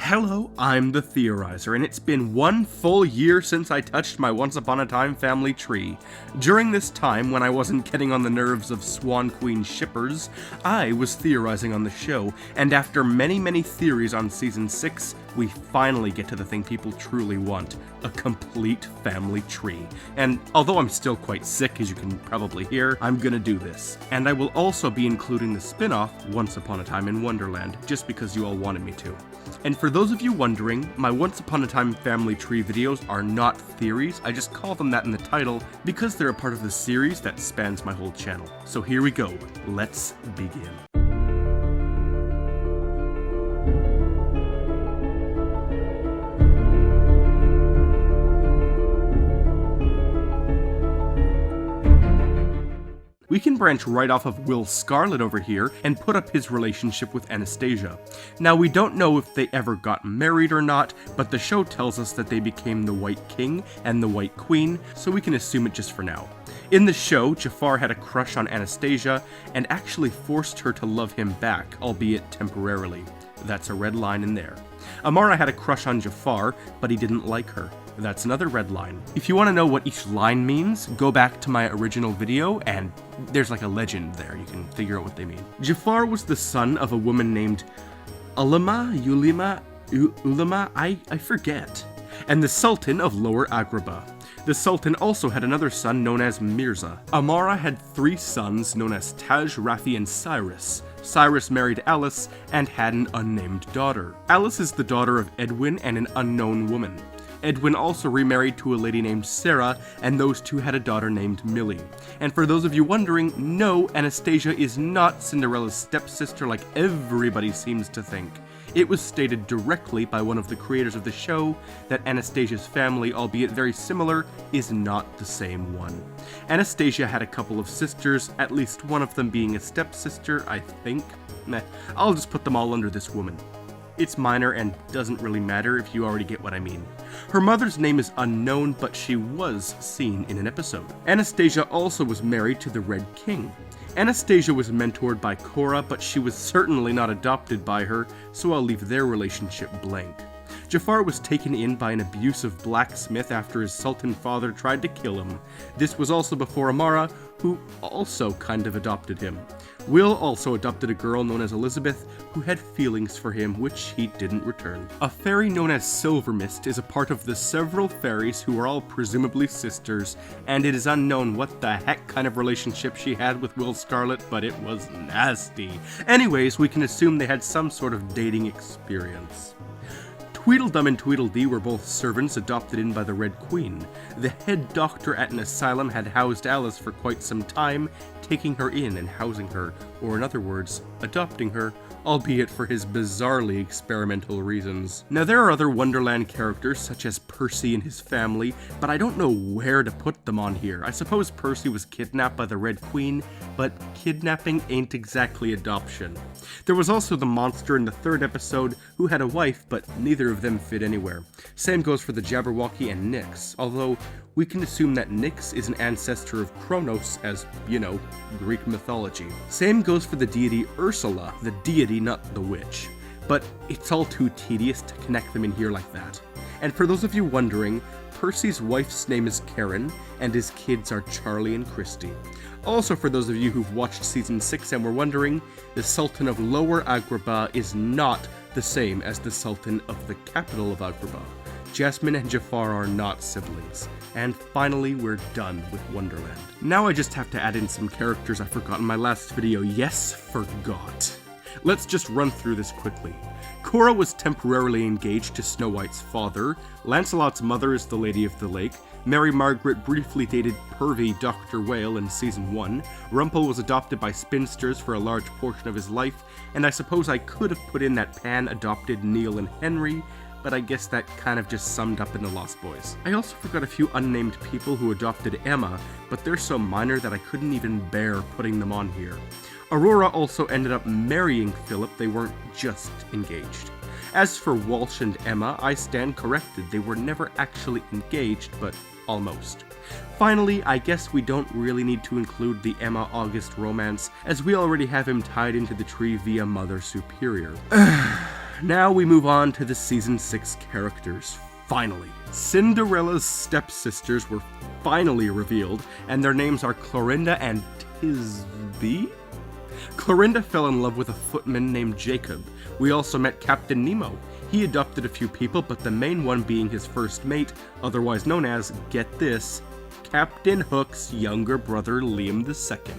Hello, I'm the Theorizer, and it's been 1 full year since I touched my Once Upon a Time family tree. During this time, when I wasn't getting on the nerves of Swan Queen shippers, I was theorizing on the show, and after many theories on Season 6, we finally get to the thing people truly want, a complete family tree. And although I'm still quite sick, as you can probably hear, I'm gonna do this. And I will also be including the spin-off, Once Upon a Time in Wonderland, just because you all wanted me to. And for those of you wondering, my Once Upon a Time family tree videos are not theories, I just call them that in the title because they're a part of the series that spans my whole channel. So here we go, let's begin. We can branch right off of Will Scarlet over here and put up his relationship with Anastasia. Now, we don't know if they ever got married or not, but the show tells us that they became the White King and the White Queen, so we can assume it just for now. In the show, Jafar had a crush on Anastasia and actually forced her to love him back, albeit temporarily. That's a red line in there. Amara had a crush on Jafar, but he didn't like her. That's another red line. If you want to know what each line means, go back to my original video, and there's like a legend there. You can figure out what they mean. Jafar was the son of a woman named Ulama, I forget, and the Sultan of Lower Agrabah. The Sultan also had another son known as Mirza. Amara had 3 sons known as Taj, Rafi, and Cyrus. Cyrus married Alice and had an unnamed daughter. Alice is the daughter of Edwin and an unknown woman. Edwin also remarried to a lady named Sarah, and those two had a daughter named Millie. And for those of you wondering, no, Anastasia is not Cinderella's stepsister like everybody seems to think. It was stated directly by one of the creators of the show that Anastasia's family, albeit very similar, is not the same one. Anastasia had a couple of sisters, at least one of them being a stepsister, I think. Meh, I'll just put them all under this woman. It's minor and doesn't really matter if you already get what I mean. Her mother's name is unknown, but she was seen in an episode. Anastasia also was married to the Red King. Anastasia was mentored by Cora, but she was certainly not adopted by her, so I'll leave their relationship blank. Jafar was taken in by an abusive blacksmith after his Sultan father tried to kill him. This was also before Amara, who also kind of adopted him. Will also adopted a girl known as Elizabeth, who had feelings for him, which he didn't return. A fairy known as Silvermist is a part of the several fairies who are all presumably sisters, and it is unknown what the heck kind of relationship she had with Will Scarlet, but it was nasty. Anyways, we can assume they had some sort of dating experience. Tweedledum and Tweedledee were both servants adopted in by the Red Queen. The head doctor at an asylum had housed Alice for quite some time, taking her in and housing her, or in other words, adopting her, albeit for his bizarrely experimental reasons. Now, there are other Wonderland characters, such as Percy and his family, but I don't know where to put them on here. I suppose Percy was kidnapped by the Red Queen, but kidnapping ain't exactly adoption. There was also the monster in the 3rd episode who had a wife, but neither of them fit anywhere. Same goes for the Jabberwocky and Nyx, although we can assume that Nyx is an ancestor of Kronos, as, you know, Greek mythology. Same goes for the deity Ursula, the deity, not the witch. But it's all too tedious to connect them in here like that. And for those of you wondering, Percy's wife's name is Karen, and his kids are Charlie and Christy. Also, for those of you who've watched Season 6 and were wondering, the Sultan of Lower Agrabah is not the same as the Sultan of the capital of Agrabah. Jasmine and Jafar are not siblings. And finally, we're done with Wonderland. Now I just have to add in some characters I forgot in my last video. Yes, forgot. Let's just run through this quickly. Cora was temporarily engaged to Snow White's father. Lancelot's mother is the Lady of the Lake. Mary Margaret briefly dated pervy Dr. Whale in Season 1. Rumpel was adopted by spinsters for a large portion of his life, and I suppose I could have put in that Pan adopted Neil and Henry, but I guess that kind of just summed up in the Lost Boys. I also forgot a few unnamed people who adopted Emma, but they're so minor that I couldn't even bear putting them on here. Aurora also ended up marrying Philip, they weren't just engaged. As for Walsh and Emma, I stand corrected, they were never actually engaged, but almost. Finally, I guess we don't really need to include the Emma-August romance, as we already have him tied into the tree via Mother Superior. Now we move on to the Season 6 characters. Finally, Cinderella's stepsisters were finally revealed, and their names are Clorinda and Tisbe? Clorinda fell in love with a footman named Jacob. We also met Captain Nemo. He adopted a few people, but the main one being his first mate, otherwise known as, get this, Captain Hook's younger brother Liam II.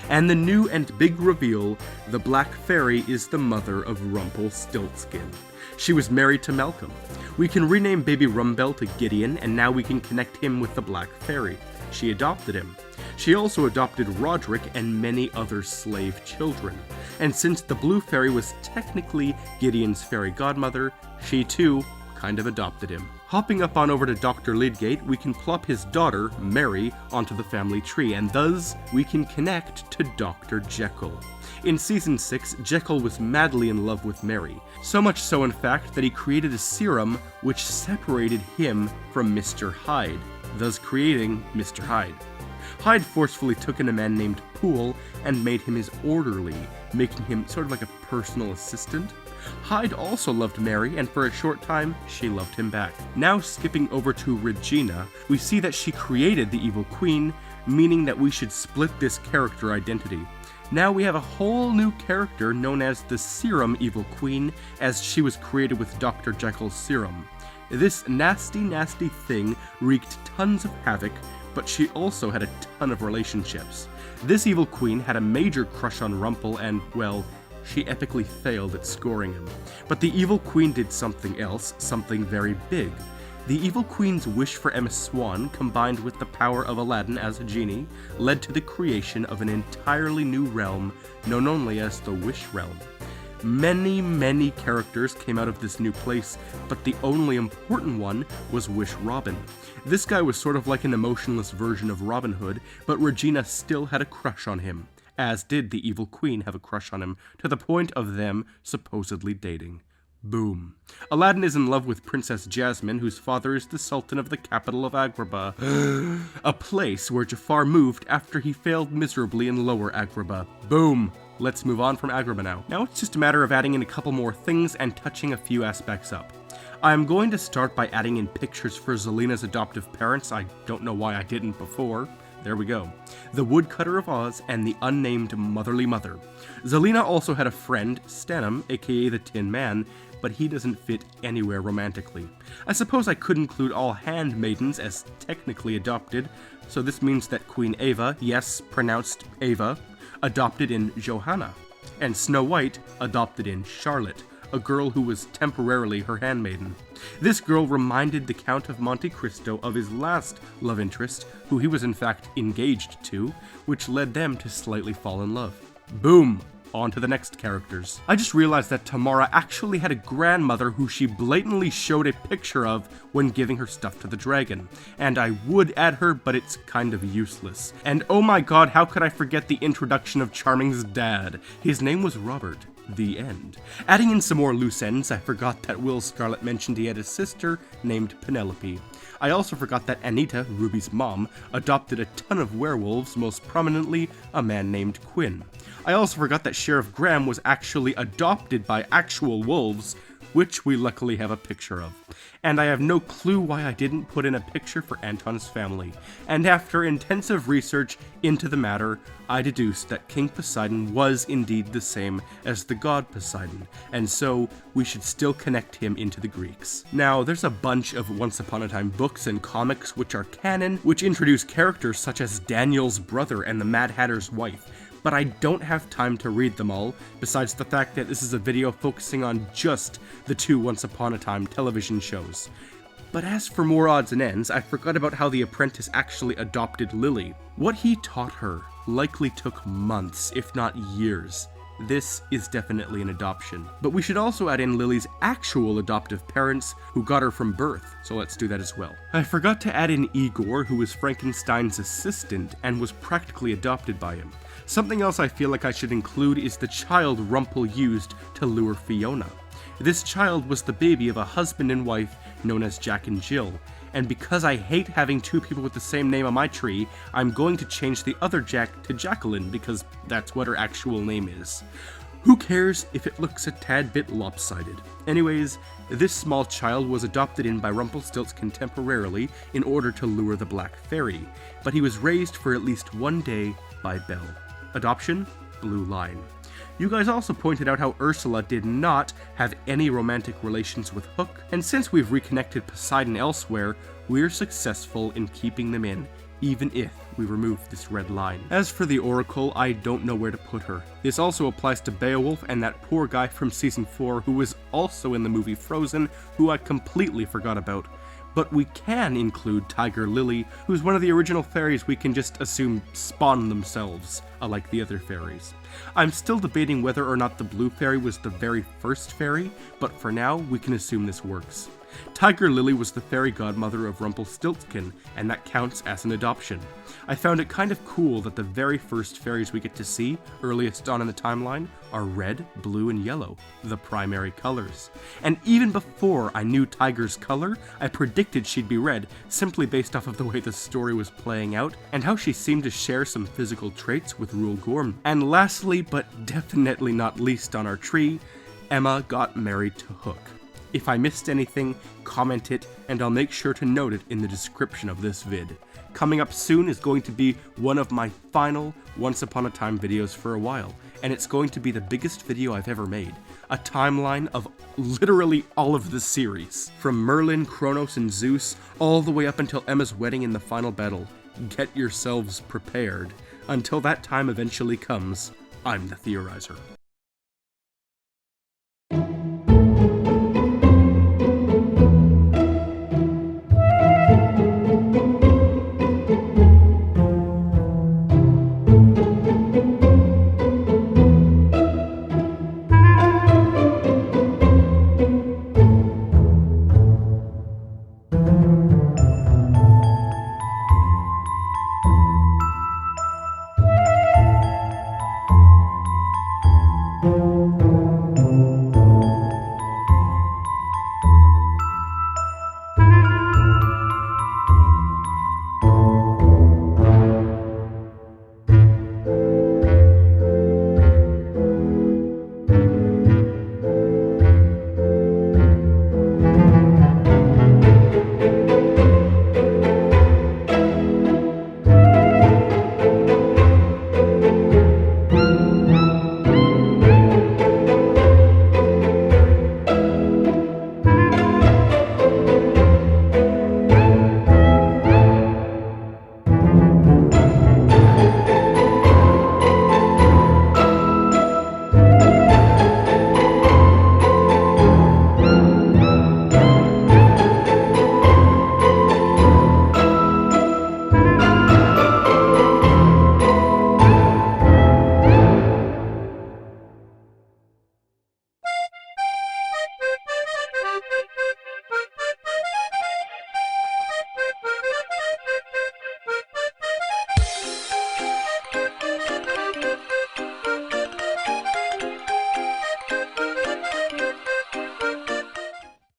And the new and big reveal, the Black Fairy is the mother of Rumpelstiltskin. She was married to Malcolm. We can rename baby Rumbell to Gideon, and now we can connect him with the Black Fairy. She adopted him. She also adopted Roderick and many other slave children. And since the Blue Fairy was technically Gideon's fairy godmother, she too kind of adopted him. Hopping up on over to Dr. Lydgate, we can plop his daughter, Mary, onto the family tree, and thus we can connect to Dr. Jekyll. In Season 6, Jekyll was madly in love with Mary, so much so in fact that he created a serum which separated him from Mr. Hyde, thus creating Mr. Hyde. Hyde forcefully took in a man named Poole and made him his orderly, making him sort of like a personal assistant. Hyde also loved Mary, and for a short time, she loved him back. Now skipping over to Regina, we see that she created the Evil Queen, meaning that we should split this character identity. Now we have a whole new character known as the Serum Evil Queen, as she was created with Dr. Jekyll's serum. This nasty thing wreaked tons of havoc, but she also had a ton of relationships. This Evil Queen had a major crush on Rumpel and, well, she epically failed at scoring him. But the Evil Queen did something else, something very big. The Evil Queen's wish for Emma Swan, combined with the power of Aladdin as a genie, led to the creation of an entirely new realm known only as the Wish Realm. Many characters came out of this new place, but the only important one was Wish Robin. This guy was sort of like an emotionless version of Robin Hood, but Regina still had a crush on him, as did the Evil Queen have a crush on him, to the point of them supposedly dating. Boom. Aladdin is in love with Princess Jasmine, whose father is the Sultan of the capital of Agrabah, a place where Jafar moved after he failed miserably in Lower Agrabah. Boom. Let's move on from Agrabah now. Now it's just a matter of adding in a couple more things and touching a few aspects up. I'm going to start by adding in pictures for Zelina's adoptive parents. I don't know why I didn't before. There we go. The Woodcutter of Oz and the unnamed motherly mother. Zelina also had a friend, Stanham, aka the Tin Man, but he doesn't fit anywhere romantically. I suppose I could include all handmaidens as technically adopted, so this means that Queen Ava, yes, pronounced Ava, adopted in Johanna, and Snow White adopted in Charlotte, a girl who was temporarily her handmaiden. This girl reminded the Count of Monte Cristo of his last love interest, who he was in fact engaged to, which led them to slightly fall in love. Boom! On to the next characters. I just realized that Tamara actually had a grandmother who she blatantly showed a picture of when giving her stuff to the dragon. And I would add her, but it's kind of useless. And oh my god, how could I forget the introduction of Charming's dad? His name was Robert. The end. Adding in some more loose ends, I forgot that Will Scarlet mentioned he had a sister named Penelope. I also forgot that Anita, Ruby's mom, adopted a ton of werewolves, most prominently a man named Quinn. I also forgot that Sheriff Graham was actually adopted by actual wolves, which we luckily have a picture of. And I have no clue why I didn't put in a picture for Anton's family. And after intensive research into the matter, I deduced that King Poseidon was indeed the same as the god Poseidon, and so we should still connect him into the Greeks. Now, there's a bunch of Once Upon a Time books and comics which are canon, which introduce characters such as Daniel's brother and the Mad Hatter's wife, but I don't have time to read them all, besides the fact that this is a video focusing on just the two Once Upon a Time television shows. But as for more odds and ends, I forgot about how the apprentice actually adopted Lily. What he taught her likely took months, if not years. This is definitely an adoption. But we should also add in Lily's actual adoptive parents, who got her from birth, so let's do that as well. I forgot to add in Igor, who was Frankenstein's assistant and was practically adopted by him. Something else I feel like I should include is the child Rumpel used to lure Fiona. This child was the baby of a husband and wife known as Jack and Jill, and because I hate having two people with the same name on my tree, I'm going to change the other Jack to Jacqueline because that's what her actual name is. Who cares if it looks a tad bit lopsided? Anyways, this small child was adopted in by Rumpelstiltskin temporarily in order to lure the Black Fairy, but he was raised for at least one day by Belle. Adoption? Blue line. You guys also pointed out how Ursula did not have any romantic relations with Hook, and since we've reconnected Poseidon elsewhere, we're successful in keeping them in, even if we remove this red line. As for the Oracle, I don't know where to put her. This also applies to Beowulf and that poor guy from Season 4 who was also in the movie Frozen, who I completely forgot about. But we can include Tiger Lily, who's one of the original fairies we can just assume spawn themselves, unlike the other fairies. I'm still debating whether or not the blue fairy was the very first fairy, but for now, we can assume this works. Tiger Lily was the fairy godmother of Rumpelstiltskin, and that counts as an adoption. I found it kind of cool that the very first fairies we get to see, earliest on in the timeline, are red, blue, and yellow, the primary colors. And even before I knew Tiger's color, I predicted she'd be red, simply based off of the way the story was playing out, and how she seemed to share some physical traits with Rule Gorm. And lastly, but definitely not least on our tree, Emma got married to Hook. If I missed anything, comment it, and I'll make sure to note it in the description of this vid. Coming up soon is going to be one of my final Once Upon a Time videos for a while, and it's going to be the biggest video I've ever made. A timeline of literally all of the series, from Merlin, Kronos, and Zeus, all the way up until Emma's wedding in the final battle. Get yourselves prepared. Until that time eventually comes, I'm the Theorizer.